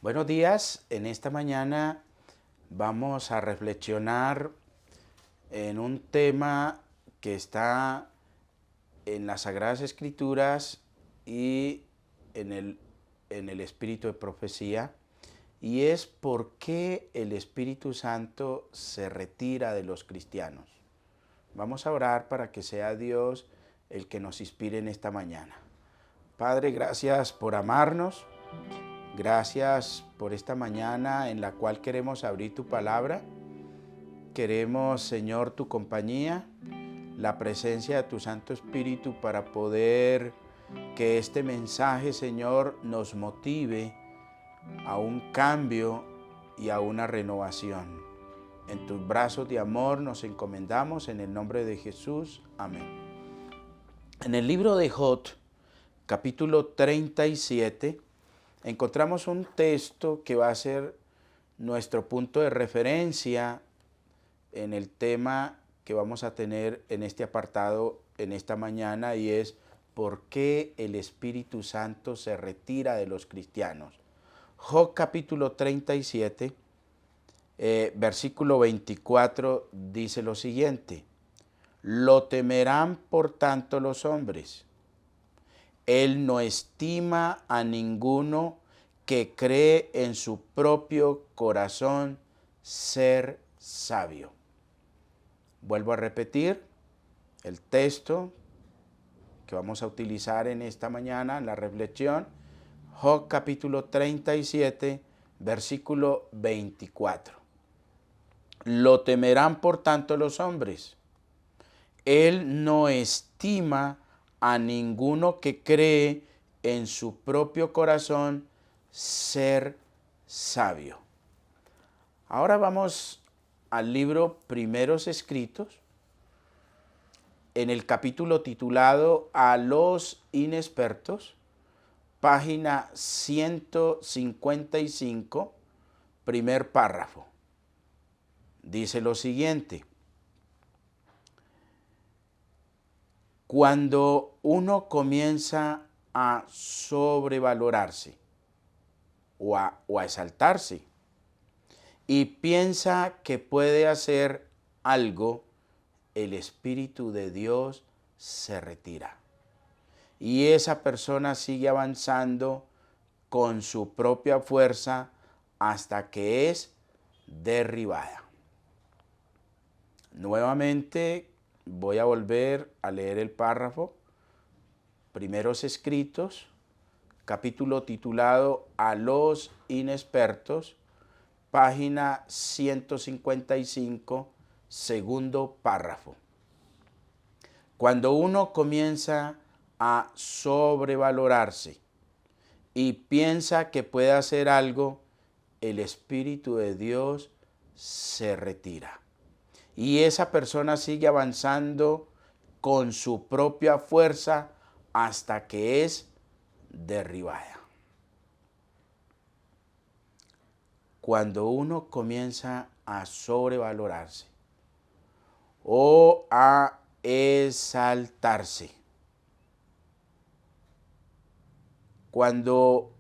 Buenos días, en esta mañana vamos a reflexionar en un tema que está en las Sagradas Escrituras y en el Espíritu de Profecía, y es por qué el Espíritu Santo se retira de los cristianos. Vamos a orar para que sea Dios el que nos inspire en esta mañana. Padre, gracias por amarnos. Gracias por esta mañana en la cual queremos abrir tu palabra. Queremos, Señor, tu compañía, la presencia de tu Santo Espíritu para poder que este mensaje, Señor, nos motive a un cambio y a una renovación. En tus brazos de amor nos encomendamos en el nombre de Jesús. Amén. En el libro de Job, capítulo 37, encontramos un texto que va a ser nuestro punto de referencia en el tema que vamos a tener en este apartado en esta mañana, y es ¿por qué el Espíritu Santo se retira de los cristianos? Job capítulo 37, versículo 24 dice lo siguiente: lo temerán por tanto los hombres. Él no estima a ninguno que cree en su propio corazón ser sabio. Vuelvo a repetir el texto que vamos a utilizar en esta mañana, en la reflexión. Job capítulo 37, versículo 24. Lo temerán por tanto los hombres. Él no estima a ninguno que cree en su propio corazón ser sabio. Ahora vamos al libro Primeros Escritos, en el capítulo titulado A los inexpertos, página 155, primer párrafo. Dice lo siguiente: cuando uno comienza a sobrevalorarse o a exaltarse y piensa que puede hacer algo, el Espíritu de Dios se retira. Y esa persona sigue avanzando con su propia fuerza hasta que es derribada. Nuevamente voy a volver a leer el párrafo. Primeros Escritos, capítulo titulado A los inexpertos, página 155, segundo párrafo. Cuando uno comienza a sobrevalorarse y piensa que puede hacer algo, el Espíritu de Dios se retira. Y esa persona sigue avanzando con su propia fuerza hasta que es derribada. Cuando uno comienza a sobrevalorarse o a exaltarse, cuando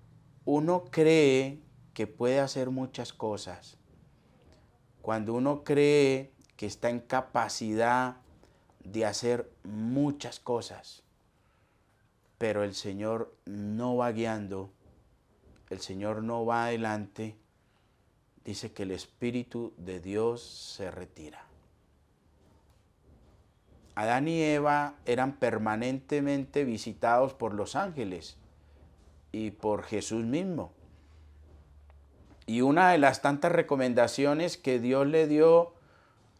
uno cree que puede hacer muchas cosas, cuando uno cree que está en capacidad de hacer muchas cosas, pero el Señor no va guiando, el Señor no va adelante, dice que el Espíritu de Dios se retira. Adán y Eva eran permanentemente visitados por los ángeles y por Jesús mismo. Y una de las tantas recomendaciones que Dios le dio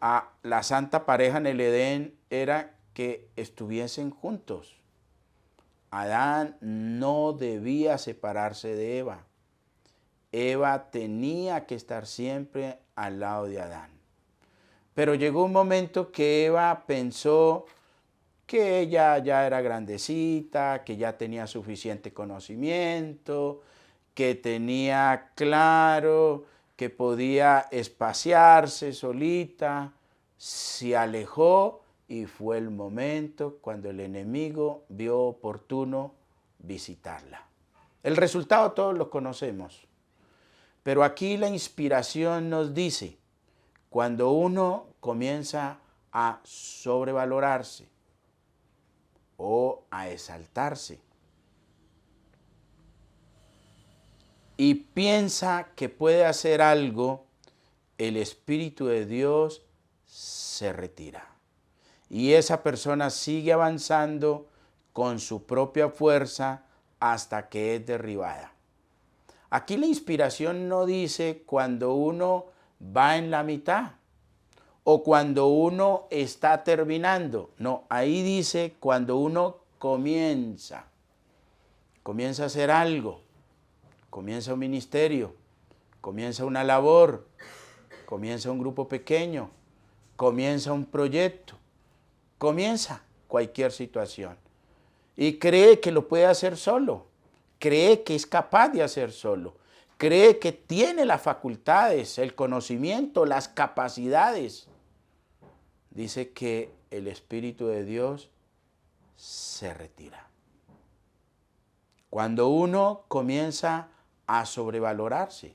a la santa pareja en el Edén era que estuviesen juntos. Adán no debía separarse de Eva. Eva tenía que estar siempre al lado de Adán. Pero llegó un momento que Eva pensó que ella ya era grandecita, que ya tenía suficiente conocimiento, que tenía claro que podía espaciarse solita. Se alejó y fue el momento cuando el enemigo vio oportuno visitarla. El resultado todos lo conocemos. Pero aquí la inspiración nos dice, cuando uno comienza a sobrevalorarse o a exaltarse y piensa que puede hacer algo, el Espíritu de Dios se retira. Y esa persona sigue avanzando con su propia fuerza hasta que es derribada. Aquí la inspiración no dice cuando uno va en la mitad o cuando uno está terminando. No, ahí dice cuando uno comienza a hacer algo, comienza un ministerio, comienza una labor, comienza un grupo pequeño, comienza un proyecto, comienza cualquier situación y cree que lo puede hacer solo, cree que es capaz de hacer solo, cree que tiene las facultades, el conocimiento, las capacidades. Dice que el Espíritu de Dios se retira. Cuando uno comienza a sobrevalorarse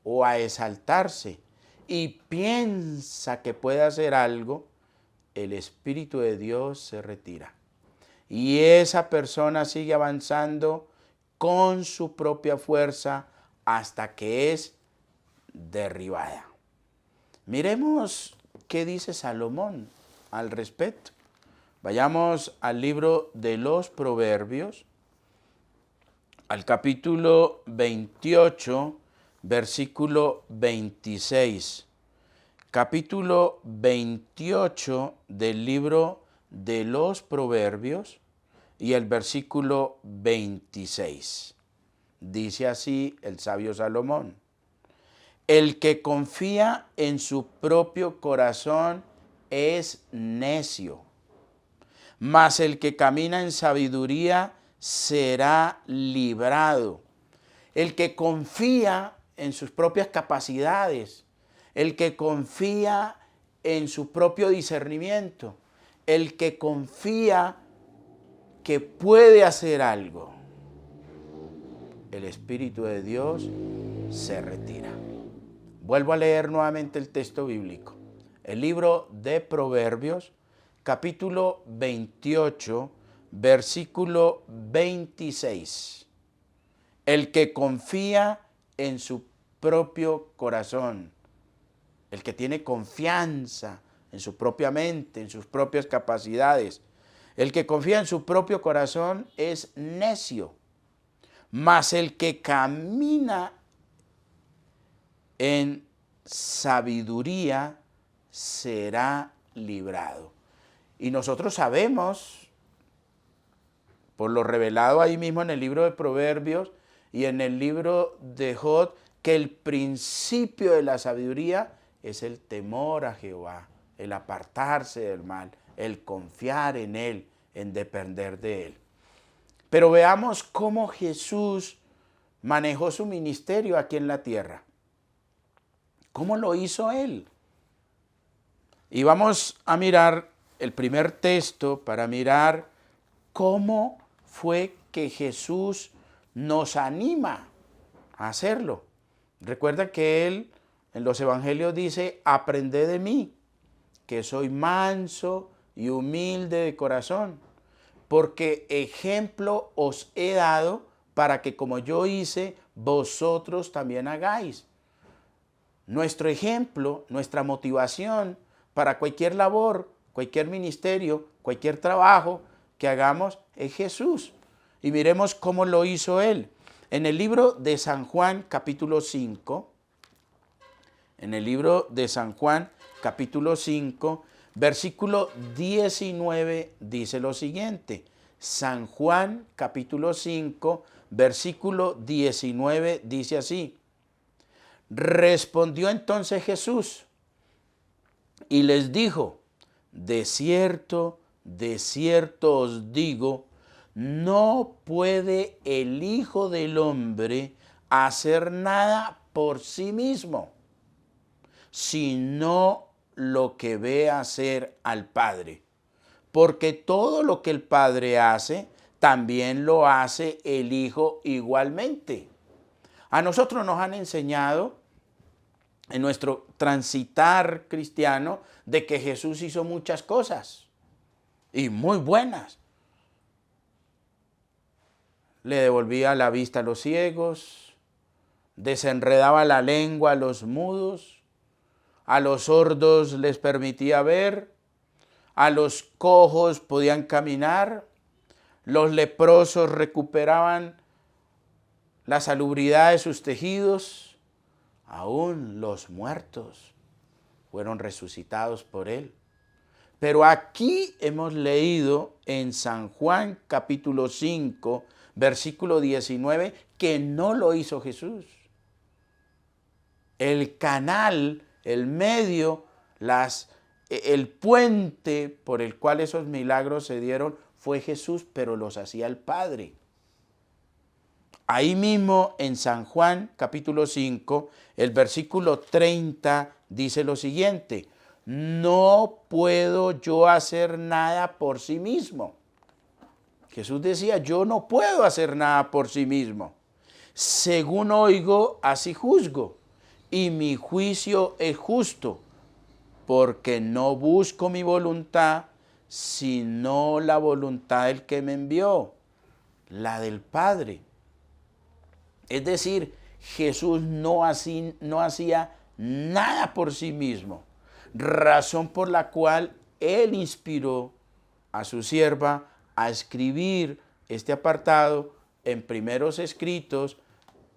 o a exaltarse y piensa que puede hacer algo, el Espíritu de Dios se retira. Y esa persona sigue avanzando con su propia fuerza hasta que es derribada. Miremos qué dice Salomón al respecto. Vayamos al libro de los Proverbios, al capítulo 28, versículo 26. Capítulo 28 del libro de los Proverbios y el versículo 26. Dice así el sabio Salomón: el que confía en su propio corazón es necio, mas el que camina en sabiduría será librado. El que confía en sus propias capacidades, el que confía en su propio discernimiento, el que confía que puede hacer algo, el Espíritu de Dios se retira. Vuelvo a leer nuevamente el texto bíblico. El libro de Proverbios, capítulo 28, versículo 26. El que confía en su propio corazón, el que tiene confianza en su propia mente, en sus propias capacidades, el que confía en su propio corazón es necio, mas el que camina en sabiduría será librado. Y nosotros sabemos, por lo revelado ahí mismo en el libro de Proverbios y en el libro de Job, que el principio de la sabiduría es el temor a Jehová, el apartarse del mal, el confiar en Él, en depender de Él. Pero veamos cómo Jesús manejó su ministerio aquí en la tierra. ¿Cómo lo hizo Él? Y vamos a mirar el primer texto para mirar cómo fue que Jesús nos anima a hacerlo. Recuerda que Él en los evangelios dice: aprended de mí, que soy manso y humilde de corazón, porque ejemplo os he dado para que como yo hice, vosotros también hagáis. Nuestro ejemplo, nuestra motivación para cualquier labor, cualquier ministerio, cualquier trabajo que hagamos es Jesús. Y miremos cómo lo hizo Él. En el libro de San Juan, capítulo 5, en el libro de San Juan, capítulo 5, versículo 19, dice lo siguiente. San Juan, capítulo 5, versículo 19, dice así: respondió entonces Jesús y les dijo: de cierto os digo, no puede el Hijo del Hombre hacer nada por sí mismo, sino lo que ve hacer al Padre. Porque todo lo que el Padre hace, también lo hace el Hijo igualmente. A nosotros nos han enseñado en nuestro transitar cristiano de que Jesús hizo muchas cosas y muy buenas. Le devolvía la vista a los ciegos, desenredaba la lengua a los mudos, a los sordos les permitía ver, a los cojos podían caminar, los leprosos recuperaban la salubridad de sus tejidos, aún los muertos fueron resucitados por él. Pero aquí hemos leído en San Juan capítulo 5, versículo 19, que no lo hizo Jesús. El canal, el medio, el puente por el cual esos milagros se dieron fue Jesús, pero los hacía el Padre. Ahí mismo en San Juan capítulo 5, el versículo 30 dice lo siguiente: no puedo yo hacer nada por sí mismo. Jesús decía, yo no puedo hacer nada por sí mismo. Según oigo, así juzgo, y mi juicio es justo, porque no busco mi voluntad, sino la voluntad del que me envió, la del Padre. Es decir, Jesús no hacía nada por sí mismo, razón por la cual Él inspiró a su sierva a escribir este apartado en Primeros Escritos,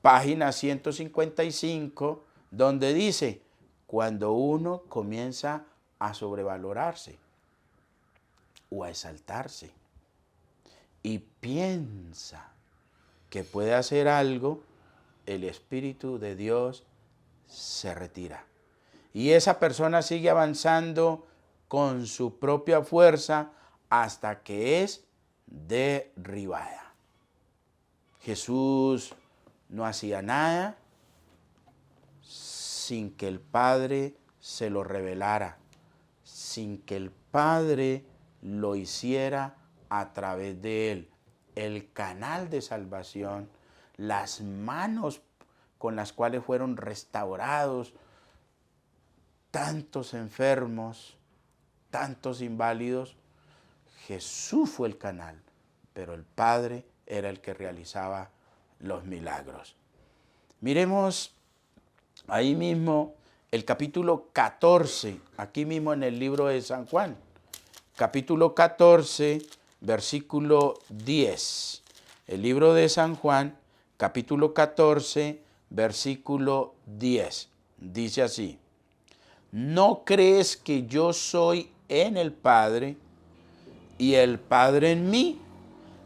página 155, donde dice, cuando uno comienza a sobrevalorarse o a exaltarse y piensa que puede hacer algo, el Espíritu de Dios se retira. Y esa persona sigue avanzando con su propia fuerza hasta que es derribada. Jesús no hacía nada sin que el Padre se lo revelara, sin que el Padre lo hiciera a través de él. El canal de salvación, las manos con las cuales fueron restaurados tantos enfermos, tantos inválidos, Jesús fue el canal, pero el Padre era el que realizaba los milagros. Miremos ahí mismo el capítulo 14, aquí mismo en el libro de San Juan, capítulo 14, versículo 10. El libro de San Juan, capítulo 14, versículo 10. Dice así: ¿no crees que yo soy en el Padre y el Padre en mí?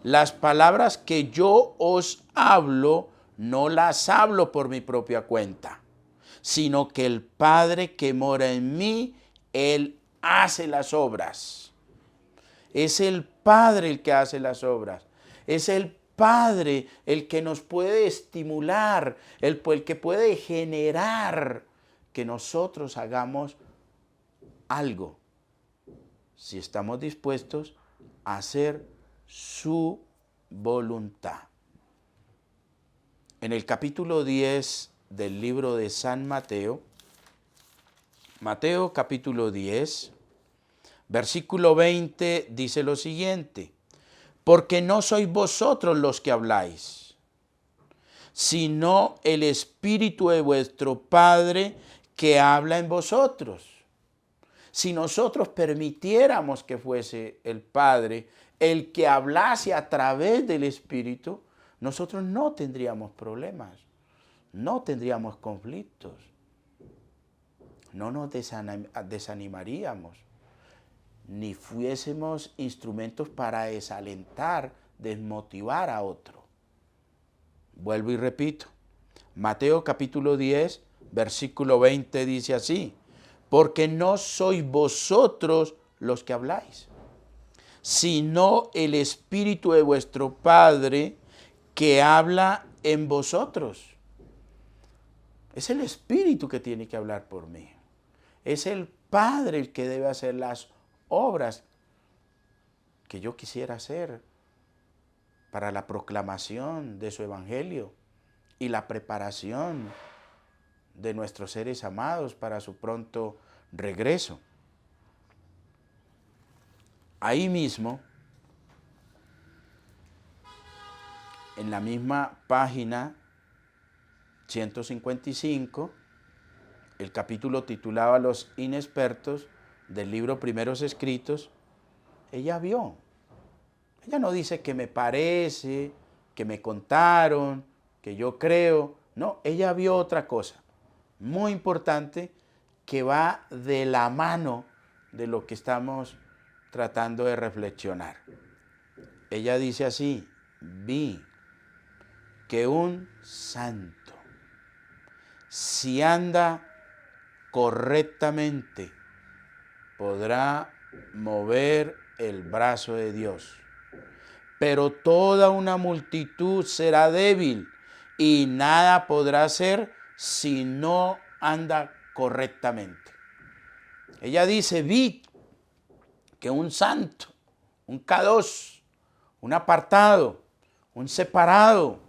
Las palabras que yo os hablo, no las hablo por mi propia cuenta, sino que el Padre que mora en mí, Él hace las obras. Es el Padre el que hace las obras. Es el Padre el que nos puede estimular, el que puede generar que nosotros hagamos algo, si estamos dispuestos a hacer su voluntad. En el capítulo 10 del libro de San Mateo, Mateo capítulo 10, versículo 20 dice lo siguiente: porque no sois vosotros los que habláis, sino el Espíritu de vuestro Padre que habla en vosotros. Si nosotros permitiéramos que fuese el Padre el que hablase a través del Espíritu, nosotros no tendríamos problemas, no tendríamos conflictos, no nos desanimaríamos, ni fuésemos instrumentos para desalentar, desmotivar a otro. Vuelvo y repito, Mateo capítulo 10, versículo 20 dice así: porque no sois vosotros los que habláis, sino el Espíritu de vuestro Padre que habla en vosotros. Es el Espíritu que tiene que hablar por mí. Es el Padre el que debe hacer las obras que yo quisiera hacer para la proclamación de su Evangelio, y la preparación de nuestros seres amados para su pronto regreso. Ahí mismo, en la misma página 155, el capítulo titulado Los inexpertos del libro Primeros Escritos, ella vio. Ella no dice que me parece, que me contaron, que yo creo. No, ella vio otra cosa muy importante que va de la mano de lo que estamos tratando de reflexionar. Ella dice así: vi que un santo, si anda correctamente, podrá mover el brazo de Dios. Pero toda una multitud será débil y nada podrá hacer si no anda correctamente. Ella dice: vi que un santo, un K2, un apartado, un separado,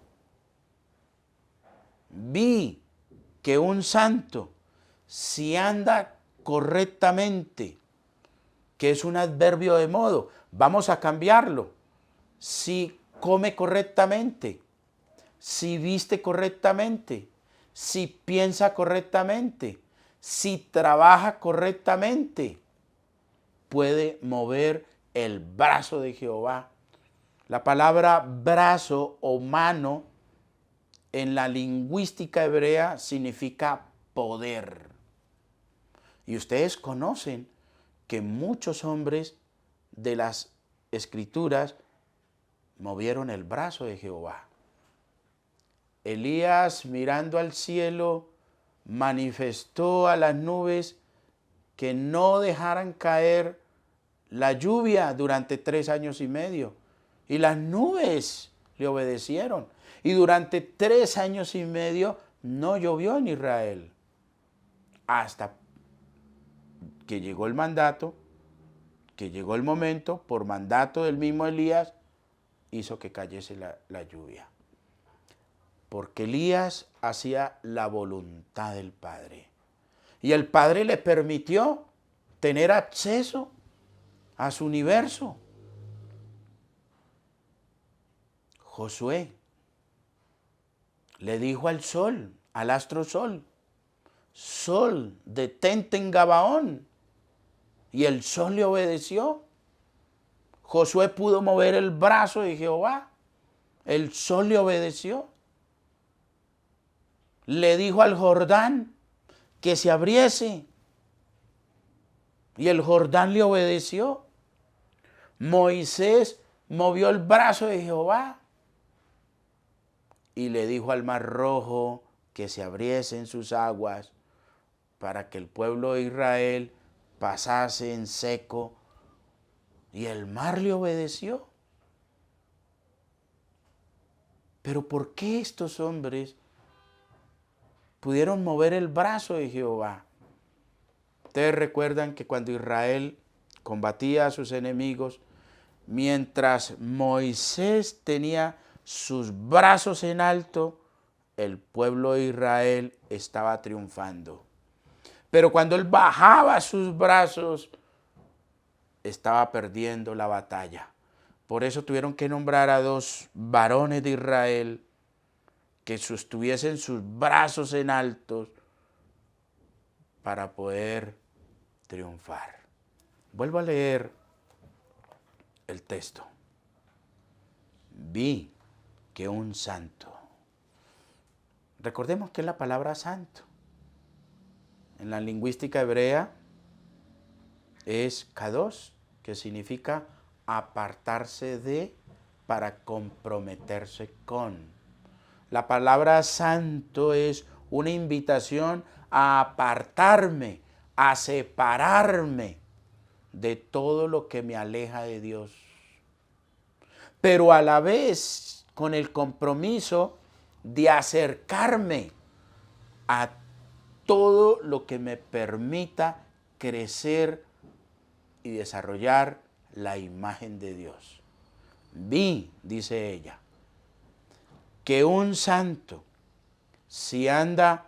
vi que un santo, si anda correctamente, que es un adverbio de modo, vamos a cambiarlo, si come correctamente, si viste correctamente, si piensa correctamente, si trabaja correctamente, puede mover el brazo de Jehová. La palabra brazo o mano en la lingüística hebrea significa poder. Y ustedes conocen que muchos hombres de las Escrituras movieron el brazo de Jehová. Elías, mirando al cielo, manifestó a las nubes que no dejaran caer la lluvia durante 3 años y medio. Y las nubes le obedecieron. Y durante 3 años y medio no llovió en Israel. Hasta que llegó el mandato, que llegó el momento, por mandato del mismo Elías, hizo que cayese la lluvia. Porque Elías hacía la voluntad del Padre. Y el Padre le permitió tener acceso a su universo. Josué le dijo al sol, al astro sol: sol, detente en Gabaón. Y el sol le obedeció. Josué pudo mover el brazo de Jehová. El sol le obedeció. Le dijo al Jordán que se abriese. Y el Jordán le obedeció. Moisés movió el brazo de Jehová. Y le dijo al mar rojo que se abriesen sus aguas para que el pueblo de Israel pasase en seco. Y el mar le obedeció. Pero ¿por qué estos hombres pudieron mover el brazo de Jehová? Ustedes recuerdan que cuando Israel combatía a sus enemigos, mientras Moisés tenía sus brazos en alto, el pueblo de Israel estaba triunfando. Pero cuando él bajaba sus brazos, estaba perdiendo la batalla. Por eso tuvieron que nombrar a 2 varones de Israel que sostuviesen sus brazos en altos para poder triunfar. Vuelvo a leer el texto. Vi que un santo. Recordemos que es la palabra santo. En la lingüística hebrea es kadosh, que significa apartarse de, para comprometerse con. La palabra santo es una invitación a apartarme, a separarme de todo lo que me aleja de Dios. Pero a la vez con el compromiso de acercarme a todo lo que me permita crecer y desarrollar la imagen de Dios. Vi, dice ella, que un santo, si anda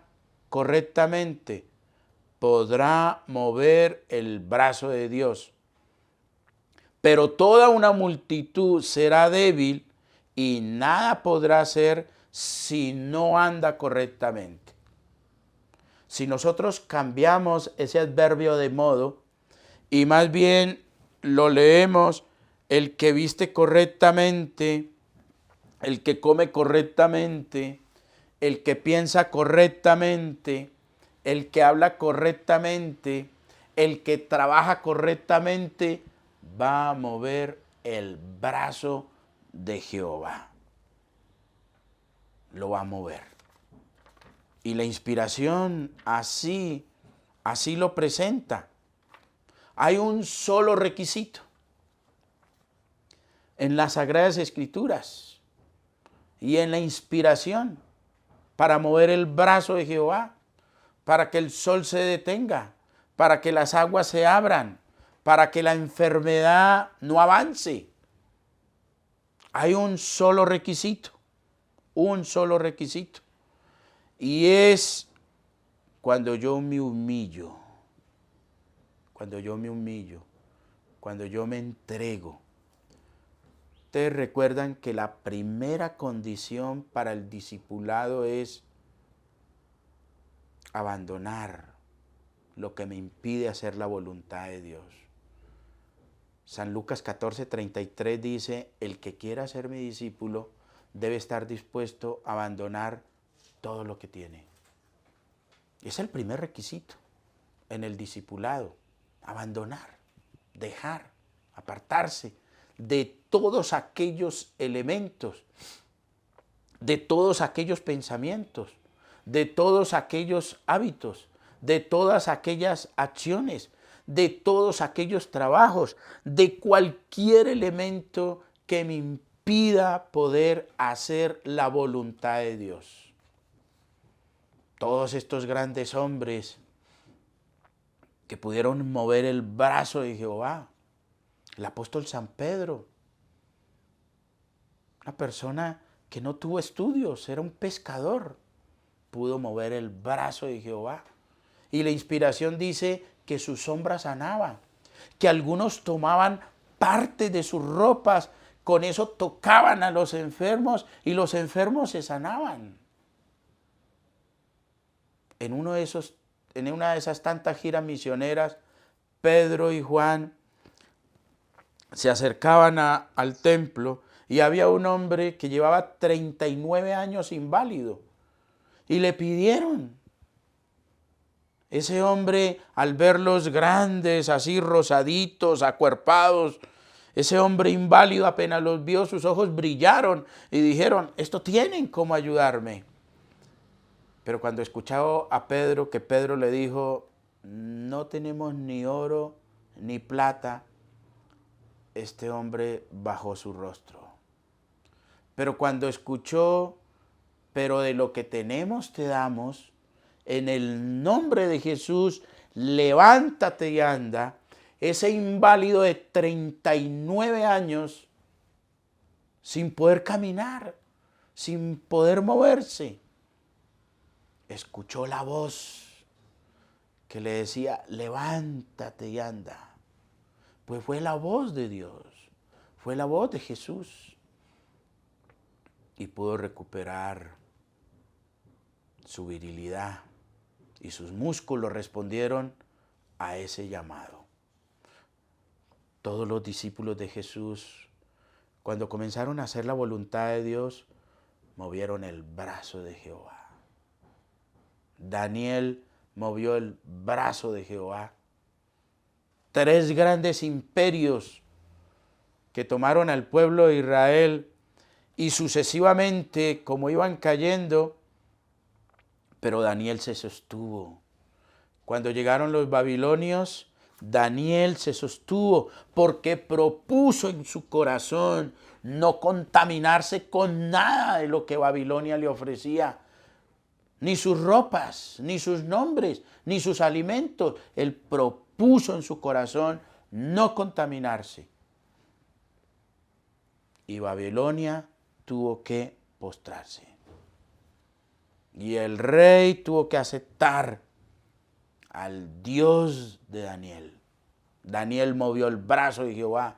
correctamente, podrá mover el brazo de Dios. Pero toda una multitud será débil y nada podrá hacer si no anda correctamente. Si nosotros cambiamos ese adverbio de modo y más bien lo leemos, el que viste correctamente, el que come correctamente, el que piensa correctamente, el que habla correctamente, el que trabaja correctamente, va a mover el brazo de Jehová. Lo va a mover. Y la inspiración así lo presenta. Hay un solo requisito en las Sagradas Escrituras y en la inspiración para mover el brazo de Jehová, para que el sol se detenga, para que las aguas se abran, para que la enfermedad no avance. Hay un solo requisito, y es cuando yo me humillo, cuando yo me entrego. Ustedes recuerdan que la primera condición para el discipulado es abandonar lo que me impide hacer la voluntad de Dios. San Lucas 14:33 dice, el que quiera ser mi discípulo debe estar dispuesto a abandonar todo lo que tiene. Es el primer requisito en el discipulado, abandonar, dejar, apartarse de todos aquellos elementos, de todos aquellos pensamientos, de todos aquellos hábitos, de todas aquellas acciones, de todos aquellos trabajos, de cualquier elemento que me impida poder hacer la voluntad de Dios. Todos estos grandes hombres que pudieron mover el brazo de Jehová, el apóstol San Pedro, una persona que no tuvo estudios, era un pescador, pudo mover el brazo de Jehová. Y la inspiración dice que sus sombras sanaban, que algunos tomaban parte de sus ropas, con eso tocaban a los enfermos y los enfermos se sanaban. En una de esas tantas giras misioneras, Pedro y Juan se acercaban al templo y había un hombre que llevaba 39 años inválido y le pidieron. Ese hombre, al verlos grandes, así rosaditos, acuerpados, ese hombre inválido apenas los vio, sus ojos brillaron y dijeron, esto tienen cómo ayudarme. Pero cuando escuchó a Pedro, que Pedro le dijo, no tenemos ni oro ni plata, este hombre bajó su rostro. Pero cuando escuchó, pero de lo que tenemos te damos, en el nombre de Jesús, levántate y anda, ese inválido de 39 años, sin poder caminar, sin poder moverse, escuchó la voz que le decía, levántate y anda. Pues fue la voz de Dios, fue la voz de Jesús. Y pudo recuperar su virilidad y sus músculos respondieron a ese llamado. Todos los discípulos de Jesús, cuando comenzaron a hacer la voluntad de Dios, movieron el brazo de Jehová. Daniel movió el brazo de Jehová. 3 grandes imperios que tomaron al pueblo de Israel y sucesivamente, como iban cayendo, pero Daniel se sostuvo. Cuando llegaron los babilonios, Daniel se sostuvo porque propuso en su corazón no contaminarse con nada de lo que Babilonia le ofrecía. Ni sus ropas, ni sus nombres, ni sus alimentos. Él propuso en su corazón no contaminarse. Y Babilonia tuvo que postrarse. Y el rey tuvo que aceptar al Dios de Daniel. Daniel movió el brazo de Jehová.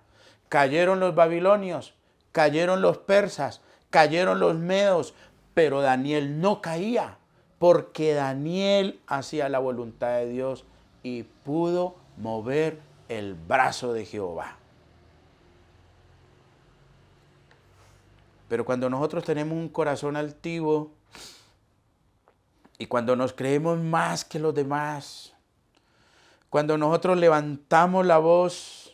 Cayeron los babilonios, cayeron los persas, cayeron los medos, pero Daniel no caía, porque Daniel hacía la voluntad de Dios y pudo mover el brazo de Jehová. Pero cuando nosotros tenemos un corazón altivo y cuando nos creemos más que los demás, cuando nosotros levantamos la voz,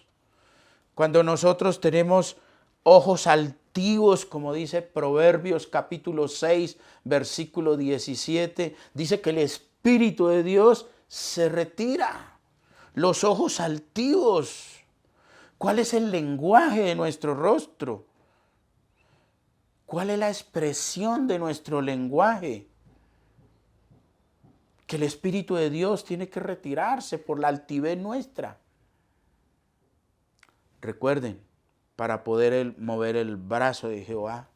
cuando nosotros tenemos ojos altivos, como dice Proverbios capítulo 6, versículo 17, dice que el Espíritu de Dios se retira. Los ojos altivos. ¿Cuál es el lenguaje de nuestro rostro? ¿Cuál es la expresión de nuestro lenguaje? Que el Espíritu de Dios tiene que retirarse por la altivez nuestra. Recuerden, para poder mover el brazo de Jehová,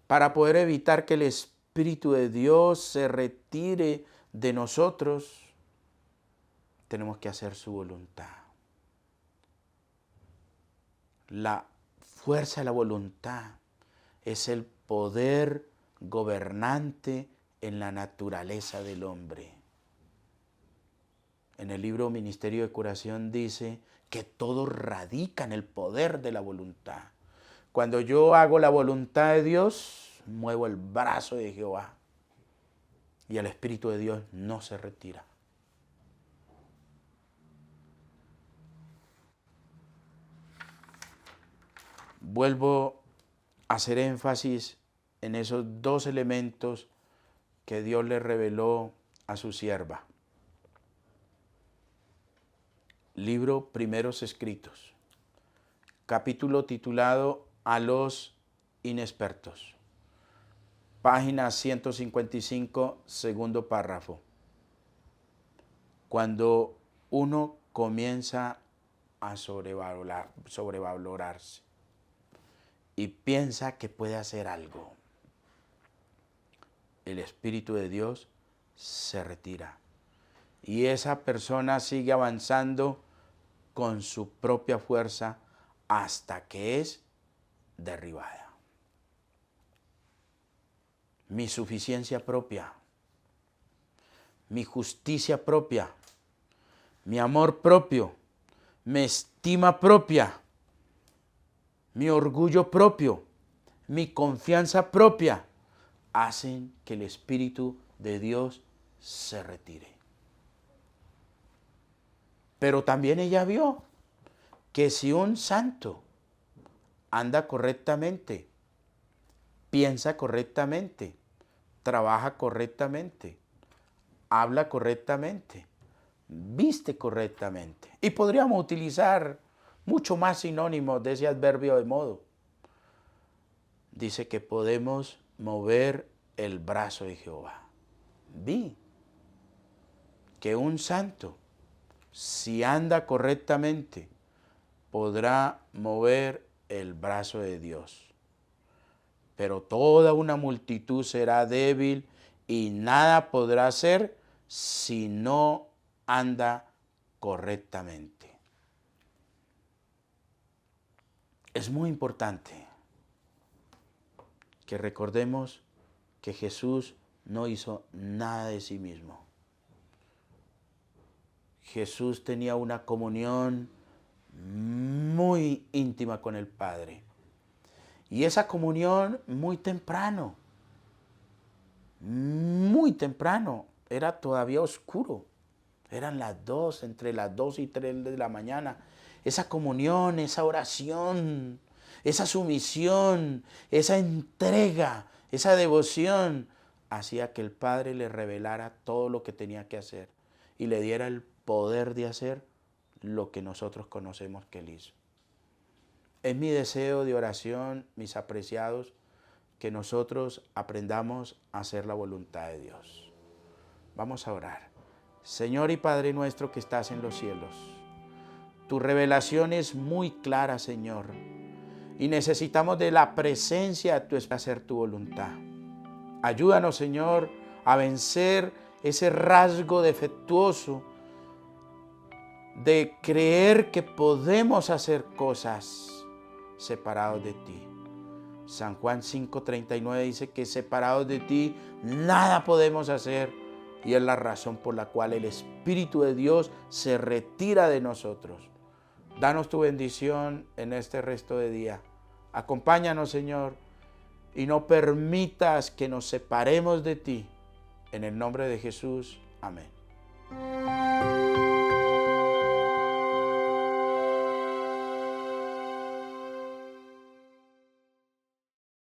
para poder evitar que el Espíritu de Dios se retire de nosotros, tenemos que hacer su voluntad. La fuerza de la voluntad es el poder gobernante en la naturaleza del hombre. En el libro Ministerio de Curación dice que todo radica en el poder de la voluntad. Cuando yo hago la voluntad de Dios, muevo el brazo de Jehová y el Espíritu de Dios no se retira. Vuelvo a hacer énfasis en esos dos elementos que Dios le reveló a su sierva. Libro Primeros Escritos, capítulo titulado A los inexpertos, página 155, segundo párrafo. Cuando uno comienza a sobrevalorarse y piensa que puede hacer algo, el Espíritu de Dios se retira. Y esa persona sigue avanzando con su propia fuerza hasta que es derribada. Mi suficiencia propia, mi justicia propia, mi amor propio, mi estima propia, mi orgullo propio, mi confianza propia, hacen que el Espíritu de Dios se retire. Pero también ella vio que si un santo anda correctamente, piensa correctamente, trabaja correctamente, habla correctamente, viste correctamente, y podríamos utilizar mucho más sinónimos de ese adverbio de modo, dice que podemos mover el brazo de Jehová. Vi que un santo, si anda correctamente, podrá mover el brazo de Dios. Pero toda una multitud será débil y nada podrá hacer si no anda correctamente. Es muy importante que recordemos que Jesús no hizo nada de sí mismo. Jesús tenía una comunión muy íntima con el Padre. Y esa comunión muy temprano, era todavía oscuro. Eran las 2, entre las 2 y 3 de la mañana. Esa comunión, esa oración, esa sumisión, esa entrega, esa devoción, hacía que el Padre le revelara todo lo que tenía que hacer y le diera el poder de hacer lo que nosotros conocemos que Él hizo. Es mi deseo de oración, mis apreciados, que nosotros aprendamos a hacer la voluntad de Dios. Vamos a orar. Señor y Padre nuestro que estás en los cielos, tu revelación es muy clara, Señor, y necesitamos de la presencia de tu hacer tu voluntad. Ayúdanos, Señor, a vencer ese rasgo defectuoso de creer que podemos hacer cosas separados de ti. San Juan 5:39 dice que separados de ti nada podemos hacer, y es la razón por la cual el Espíritu de Dios se retira de nosotros. Danos tu bendición en este resto de día. Acompáñanos, Señor, y no permitas que nos separemos de ti. En el nombre de Jesús. Amén.